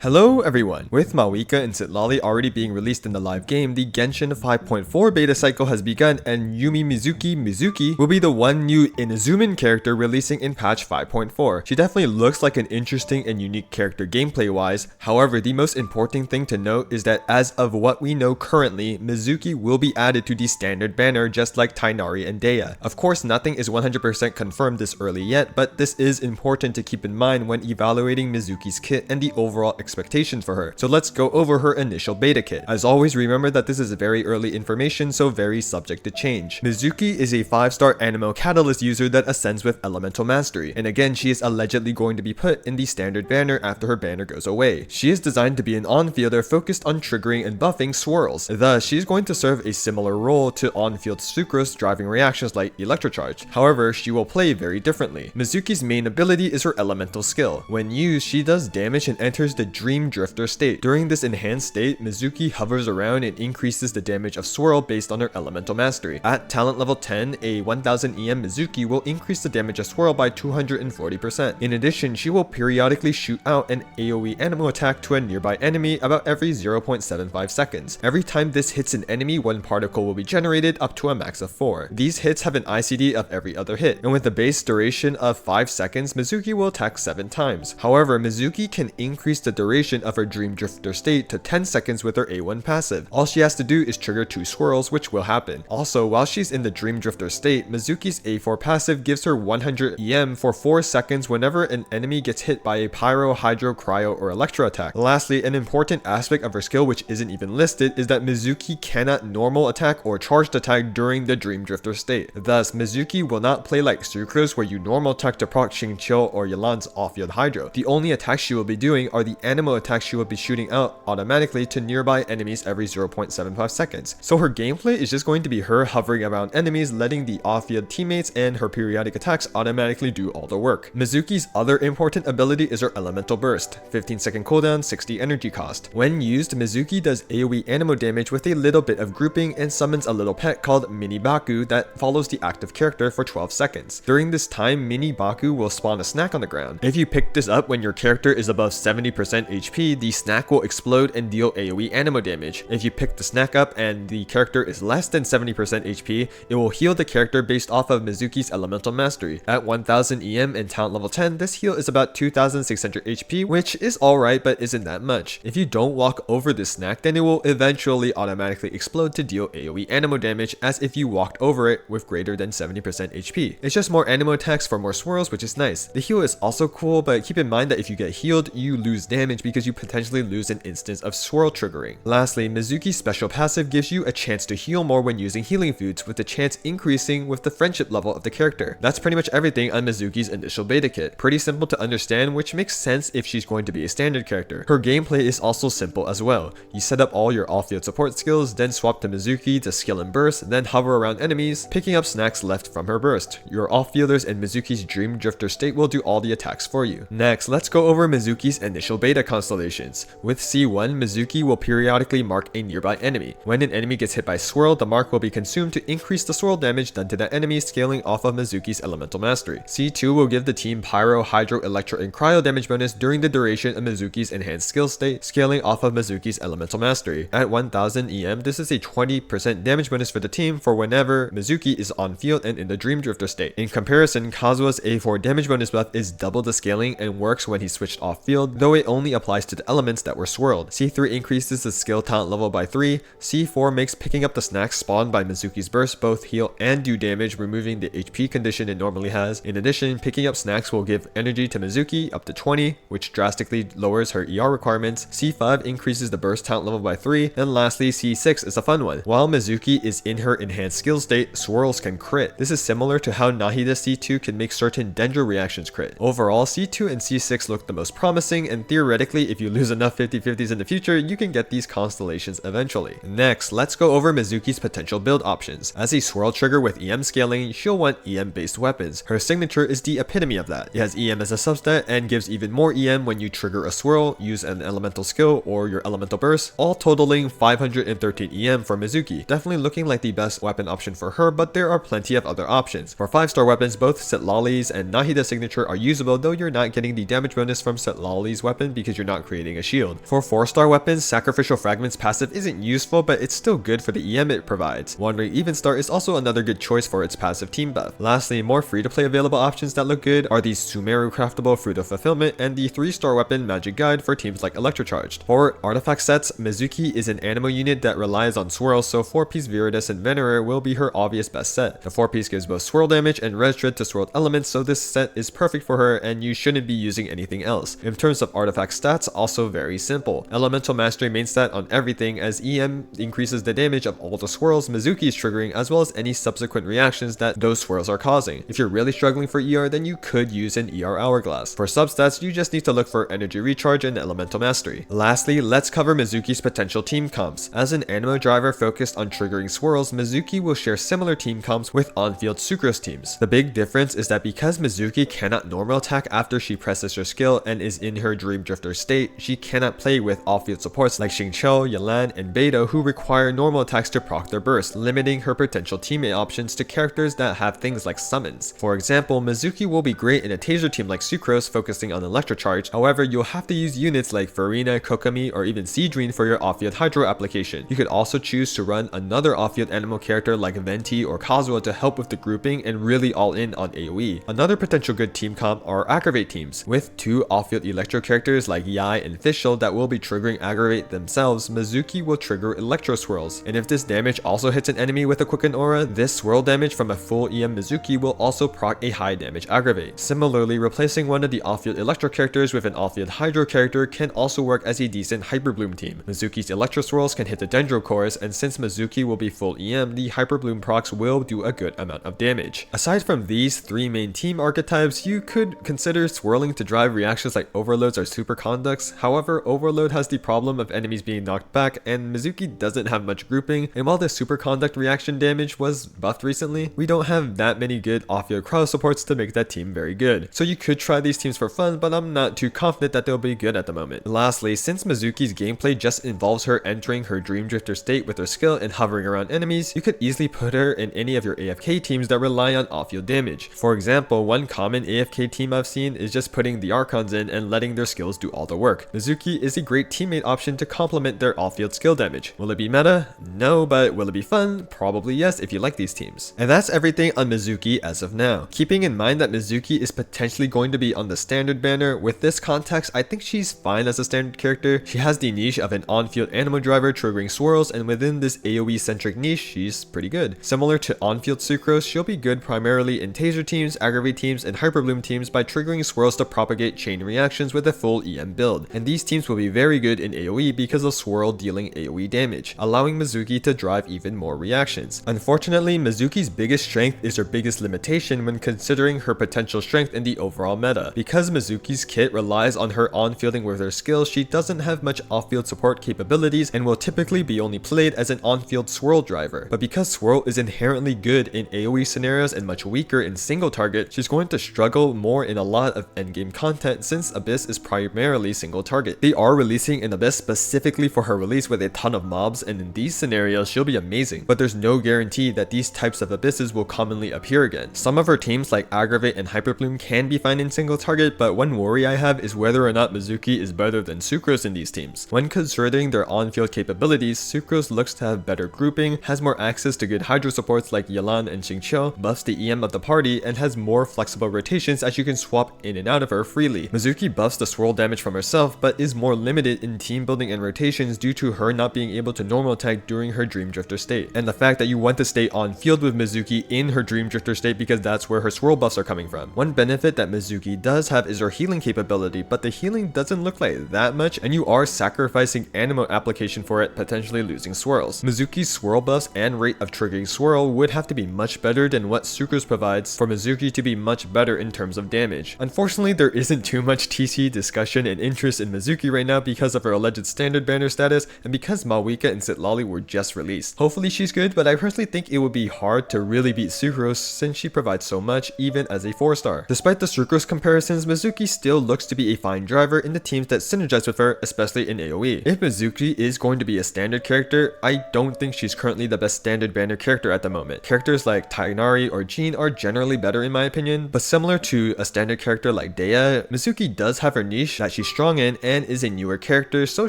Hello everyone! With Mawika and Sitlali already being released in the live game, the Genshin 5.4 beta cycle has begun and Mizuki will be the one new Inazuma character releasing in patch 5.4. She definitely looks like an interesting and unique character gameplay wise, however the most important thing to note is that as of what we know currently, Mizuki will be added to the standard banner just like Tainari and Dea. Of course nothing is 100% confirmed this early yet, but this is important to keep in mind when evaluating Mizuki's kit and the overall expectations for her. So let's go over her initial beta kit. As always, remember that this is very early information, so very subject to change. Mizuki is a 5-star Anemo Catalyst user that ascends with Elemental Mastery, and again she is allegedly going to be put in the standard banner after her banner goes away. She is designed to be an on-fielder focused on triggering and buffing swirls, thus she is going to serve a similar role to on-field Sucrose driving reactions like Electrocharge. However, she will play very differently. Mizuki's main ability is her elemental skill. When used, she does damage and enters the Dream Drifter state. During this enhanced state, Mizuki hovers around and increases the damage of swirl based on her elemental mastery. At talent level 10, a 1000 EM Mizuki will increase the damage of swirl by 240%. In addition, she will periodically shoot out an AoE Anemo attack to a nearby enemy about every 0.75 seconds. Every time this hits an enemy, one particle will be generated up to a max of 4. These hits have an ICD of every other hit, and with the base duration of 5 seconds, Mizuki will attack 7 times. However, Mizuki can increase the duration of her Dream Drifter state to 10 seconds with her A1 passive. All she has to do is trigger 2 swirls, which will happen. Also, while she's in the Dream Drifter state, Mizuki's A4 passive gives her 100 EM for 4 seconds whenever an enemy gets hit by a Pyro, Hydro, Cryo, or Electro attack. Lastly, an important aspect of her skill which isn't even listed is that Mizuki cannot normal attack or charged attack during the Dream Drifter state. Thus, Mizuki will not play like Sucrose where you normal attack to proc Xingqiu or Yelan's off-field Hydro. The only attacks she will be doing are the Anemo attacks she will be shooting out automatically to nearby enemies every 0.75 seconds. So her gameplay is just going to be her hovering around enemies, letting the off-field teammates and her periodic attacks automatically do all the work. Mizuki's other important ability is her Elemental Burst, 15-second cooldown, 60 energy cost. When used, Mizuki does AoE Anemo damage with a little bit of grouping and summons a little pet called Mini Baku that follows the active character for 12 seconds. During this time, Mini Baku will spawn a snack on the ground. If you pick this up when your character is above 70% HP, the snack will explode and deal AoE Anemo damage. If you pick the snack up and the character is less than 70% HP, it will heal the character based off of Mizuki's Elemental Mastery. At 1000 EM and talent level 10, this heal is about 2600 HP, which is alright but isn't that much. If you don't walk over this snack, then it will eventually automatically explode to deal AoE Anemo damage as if you walked over it with greater than 70% HP. It's just more Anemo attacks for more swirls, which is nice. The heal is also cool, but keep in mind that if you get healed, you lose damage because you potentially lose an instance of swirl triggering. Lastly, Mizuki's special passive gives you a chance to heal more when using healing foods, with the chance increasing with the friendship level of the character. That's pretty much everything on Mizuki's initial beta kit. Pretty simple to understand, which makes sense if she's going to be a standard character. Her gameplay is also simple as well. You set up all your off-field support skills, then swap to Mizuki to skill and burst, then hover around enemies, picking up snacks left from her burst. Your off-fielders and Mizuki's Dream Drifter state will do all the attacks for you. Next, let's go over Mizuki's initial beta constellations. With C1, Mizuki will periodically mark a nearby enemy. When an enemy gets hit by swirl, the mark will be consumed to increase the swirl damage done to that enemy, scaling off of Mizuki's Elemental Mastery. C2 will give the team Pyro, Hydro, Electro, and Cryo damage bonus during the duration of Mizuki's enhanced skill state, scaling off of Mizuki's Elemental Mastery. At 1000 EM, this is a 20% damage bonus for the team for whenever Mizuki is on field and in the Dream Drifter state. In comparison, Kazuha's A4 damage bonus buff is double the scaling and works when he's switched off field, though it only applies to the elements that were swirled. C3 increases the skill talent level by 3. C4 makes picking up the snacks spawned by Mizuki's burst both heal and do damage, removing the HP condition it normally has. In addition, picking up snacks will give energy to Mizuki up to 20, which drastically lowers her ER requirements. C5 increases the burst talent level by 3. And lastly, C6 is a fun one. While Mizuki is in her enhanced skill state, swirls can crit. This is similar to how Nahida C2 can make certain Dendro reactions crit. Overall, C2 and C6 look the most promising, and theoretically, if you lose enough 50-50s in the future, you can get these constellations eventually. Next, let's go over Mizuki's potential build options. As a swirl trigger with EM scaling, she'll want EM based weapons. Her signature is the epitome of that. It has EM as a substat and gives even more EM when you trigger a swirl, use an elemental skill, or your elemental burst, all totaling 513 EM for Mizuki. Definitely looking like the best weapon option for her, but there are plenty of other options. For 5-star weapons, both Sitlali's and Nahida's signature are usable, though you're not getting the damage bonus from Sitlali's weapon because because you're not creating a shield. For 4-star weapons, Sacrificial Fragments passive isn't useful, but it's still good for the EM it provides. Wandering Even Star is also another good choice for its passive team buff. Lastly, more free-to-play available options that look good are the Sumeru craftable Fruit of Fulfillment and the 3-star weapon Magic Guide for teams like Electrocharged. For artifact sets, Mizuki is an animo unit that relies on swirls, so 4-piece Viridescent Venerer will be her obvious best set. The 4-piece gives both swirl damage and res dread to swirled elements, so this set is perfect for her and you shouldn't be using anything else. In terms of artifact stats, also very simple. Elemental Mastery main stat on everything, as EM increases the damage of all the swirls Mizuki is triggering as well as any subsequent reactions that those swirls are causing. If you're really struggling for ER, then you could use an ER Hourglass. For substats, you just need to look for Energy Recharge and Elemental Mastery. Lastly, let's cover Mizuki's potential team comps. As an animo driver focused on triggering swirls, Mizuki will share similar team comps with on-field Sucrose teams. The big difference is that because Mizuki cannot normal attack after she presses her skill and is in her Dream Drifter state, she cannot play with off-field supports like Xingqiu, Yelan, and Beidou who require normal attacks to proc their burst, limiting her potential teammate options to characters that have things like summons. For example, Mizuki will be great in a taser team like Sucrose focusing on Electrocharge, however you'll have to use units like Farina, Kokomi, or even Seedrine for your off-field Hydro application. You could also choose to run another off-field animal character like Venti or Kazuha to help with the grouping and really all in on AoE. Another potential good team comp are Aggravate teams. With 2 off-field Electro characters like Yai and Fischl that will be triggering Aggravate themselves, Mizuki will trigger Electro Swirls. And if this damage also hits an enemy with a Quicken Aura, this swirl damage from a full EM Mizuki will also proc a high damage Aggravate. Similarly, replacing one of the off-field Electro characters with an off-field Hydro character can also work as a decent Hyper Bloom team. Mizuki's Electro Swirls can hit the Dendro cores, and since Mizuki will be full EM, the Hyper Bloom procs will do a good amount of damage. Aside from these 3 main team archetypes, you could consider swirling to drive reactions like Overloads or Super Conducts. However, Overload has the problem of enemies being knocked back, and Mizuki doesn't have much grouping, and while the Super Conduct reaction damage was buffed recently, we don't have that many good off-field crowd supports to make that team very good. So you could try these teams for fun, but I'm not too confident that they'll be good at the moment. Lastly, since Mizuki's gameplay just involves her entering her Dream Drifter state with her skill and hovering around enemies, you could easily put her in any of your AFK teams that rely on off-field damage. For example, one common AFK team I've seen is just putting the Archons in and letting their skills do all the work. Mizuki is a great teammate option to complement their off-field skill damage. Will it be meta? No, but will it be fun? Probably yes if you like these teams. And that's everything on Mizuki as of now. Keeping in mind that Mizuki is potentially going to be on the standard banner, with this context I think she's fine as a standard character. She has the niche of an on-field animo driver triggering swirls, and within this AoE centric niche she's pretty good. Similar to on-field Sucrose, she'll be good primarily in taser teams, aggravate teams, and Hyper Bloom teams by triggering swirls to propagate chain reactions with a full EM build, and these teams will be very good in AoE because of swirl dealing AoE damage, allowing Mizuki to drive even more reactions. Unfortunately, Mizuki's biggest strength is her biggest limitation when considering her potential strength in the overall meta. Because Mizuki's kit relies on her on-fielding with her skills, she doesn't have much off-field support capabilities and will typically be only played as an on-field swirl driver. But because swirl is inherently good in AoE scenarios and much weaker in single target, she's going to struggle more in a lot of endgame content since Abyss is primarily single target. They are releasing an Abyss specifically for her release with a ton of mobs, and in these scenarios she'll be amazing, but there's no guarantee that these types of Abysses will commonly appear again. Some of her teams like Aggravate and Hyper Bloom can be fine in single target, but one worry I have is whether or not Mizuki is better than Sucrose in these teams. When considering their on-field capabilities, Sucrose looks to have better grouping, has more access to good Hydro supports like Yelan and Xingqiu, buffs the EM of the party, and has more flexible rotations as you can swap in and out of her freely. Mizuki buffs the swirl damage from herself, but is more limited in team building and rotations due to her not being able to normal attack during her Dream Drifter state, and the fact that you want to stay on field with Mizuki in her Dream Drifter state because that's where her swirl buffs are coming from. One benefit that Mizuki does have is her healing capability, but the healing doesn't look like that much, and you are sacrificing animo application for it, potentially losing swirls. Mizuki's swirl buffs and rate of triggering swirl would have to be much better than what Sucrose provides for Mizuki to be much better in terms of damage. Unfortunately, there isn't too much TC discussion and interest in Mizuki right now because of her alleged standard banner status and because Mawika and Citlali were just released. Hopefully she's good, but I personally think it would be hard to really beat Sucrose since she provides so much even as a 4-star. Despite the Sucrose comparisons, Mizuki still looks to be a fine driver in the teams that synergize with her, especially in AoE. If Mizuki is going to be a standard character, I don't think she's currently the best standard banner character at the moment. Characters like Tainari or Jean are generally better in my opinion, but similar to a standard character like Dea, Mizuki does have her niche that she she's strong in and is a newer character, so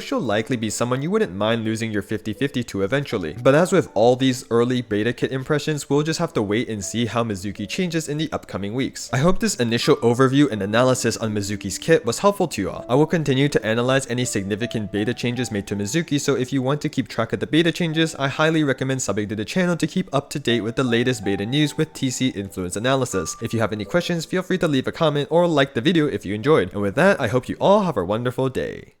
she'll likely be someone you wouldn't mind losing your 50-50 to eventually. But as with all these early beta kit impressions, we'll just have to wait and see how Mizuki changes in the upcoming weeks. I hope this initial overview and analysis on Mizuki's kit was helpful to you all. I will continue to analyze any significant beta changes made to Mizuki, so if you want to keep track of the beta changes, I highly recommend subbing to the channel to keep up to date with the latest beta news with TC influence analysis. If you have any questions, feel free to leave a comment or like the video if you enjoyed. And with that, I hope you all have a wonderful day.